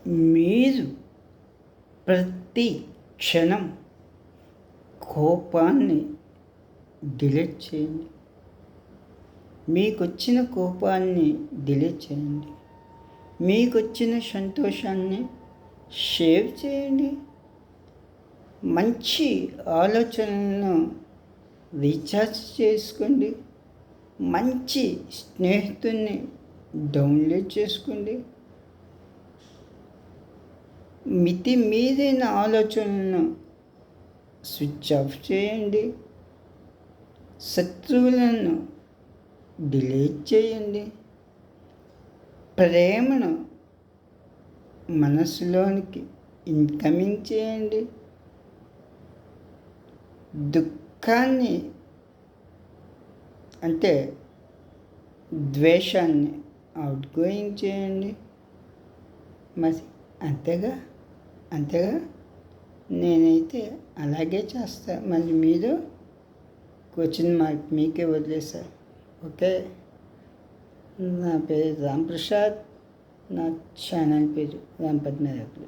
మీరు ప్రతి క్షణం కోపాన్ని డిలీట్ చేయండి. మీకు వచ్చిన కోపాన్ని డిలీట్ చేయండి. మీకు వచ్చిన సంతోషాన్ని షేర్ చేయండి. మంచి ఆలోచనలను రీఛార్జ్ చేసుకోండి. మంచి స్నేహితుల్ని డౌన్లోడ్ చేసుకోండి. మితిమీరిన ఆలోచనలను స్విచ్ ఆఫ్ చేయండి. శత్రువులను డిలీట్ చేయండి. ప్రేమను మనసులోనికి ఇన్కమింగ్ చేయండి. దుఃఖాన్ని అంటే ద్వేషాన్ని అవుట్ గోయింగ్ చేయండి. మరి అంతేగా నేనైతే అలాగే చేస్తా. మరి మీరు క్వశ్చన్ మార్క్ మీకే వదిలేశారు. ఓకే, నా పేరు రామ్ ప్రసాద్. నా ఛానల్ పేరు రామ్ పద్మనాభులు.